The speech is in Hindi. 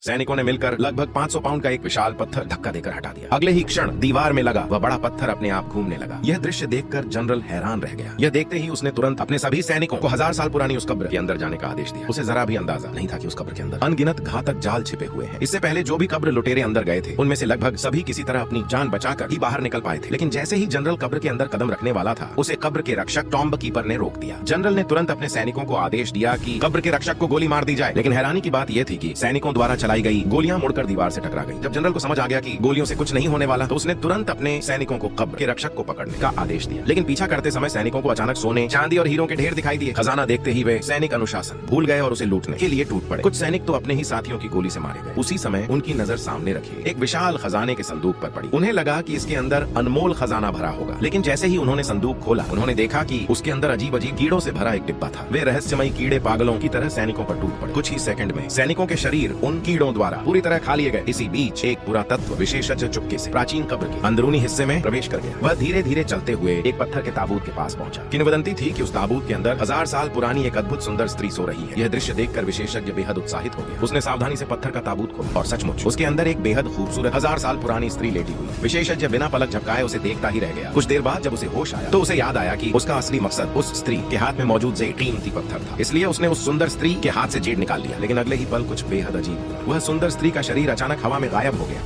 सैनिकों ने मिलकर लगभग 500 पाउंड का एक विशाल पत्थर धक्का देकर हटा दिया। अगले ही क्षण दीवार में लगा वह बड़ा पत्थर अपने आप घूमने लगा। यह दृश्य देखकर जनरल हैरान रह गया। यह देखते ही उसने तुरंत अपने सभी सैनिकों को 1000 साल पुरानी उस कब्र के अंदर जाने का आदेश दिया। उसे जरा भी अंदाजा नहीं था कि उस कब्र के अंदर अनगिनत घातक जाल छिपे हुए हैं। इससे पहले जो भी कब्र लुटेरे अंदर गए थे उनमें से लगभग सभी किसी तरह अपनी जान बचाकर ही बाहर निकल पाए थे। लेकिन जैसे ही जनरल कब्र के अंदर कदम रखने वाला था उसे कब्र के रक्षक टॉम्ब कीपर ने रोक दिया। जनरल ने तुरंत अपने सैनिकों को आदेश दिया कि कब्र के रक्षक को गोली मार दी जाए। लेकिन हैरानी की बात यह थी कि सैनिकों द्वारा चलाई गई गोलियां मुड़कर दीवार से टकरा गई। जब जनरल को समझ आ गया कि गोलियों से कुछ नहीं होने वाला तो उसने तुरंत अपने सैनिकों को कब्र के रक्षक को पकड़ने का आदेश दिया। लेकिन पीछा करते समय सैनिकों को अचानक सोने, चांदी और हीरों के ढेर दिखाई दिए। खजाना देखते ही वे सैनिक अनुशासन भूल गए और उसे लूटने के लिए टूट पड़े। कुछ सैनिक तो अपने ही साथियों की गोली से मारे गए। उसी समय उनकी नजर सामने रखी एक विशाल खजाने के संदूक पर पड़ी। उन्हें लगा कि इसके अंदर अनमोल खजाना भरा होगा। लेकिन जैसे ही उन्होंने संदूक खोला उन्होंने देखा कि उसके अंदर अजीब अजीब कीड़ों से भरा एक डिब्बा था। वे रहस्यमयी कीड़े पागलों की तरह सैनिकों पर टूट पड़े। कुछ ही सेकंड में सैनिकों के शरीर उन कीड़ों द्वारा पूरी तरह खा लिए गए। इसी बीच एक पुरातत्व विशेषज्ञ चुपके से प्राचीन कब्र के अंदरूनी हिस्से में प्रवेश कर गया। वह धीरे धीरे चलते हुए एक पत्थर के ताबूत के पास पहुंचा। किंवदंती थी कि उस ताबूत के अंदर 1000 साल पुरानी एक अद्भुत सुंदर स्त्री सो रही है। यह दृश्य देखकर विशेषज्ञ बेहद उत्साहित हो गया। उसने सावधानी से पत्थर का ताबूत खोला और सचमुच उसके अंदर एक बेहद खूबसूरत 1000 साल पुरानी स्त्री लेटी हुई। विशेषज्ञ बिना पलक झपकाए उसे देखता ही रह गया। कुछ देर बाद जब उसे होश आया तो उसे याद आया कि उसका असली मकसद उस स्त्री के हाथ में मौजूद कीमती पत्थर था। इसलिए उसने उस सुंदर स्त्री के हाथ से जेड निकाल लिया। लेकिन अगले ही पल कुछ बेहद अजीब हुआ। वह सुंदर स्त्री का शरीर अचानक हवा में गायब हो गया।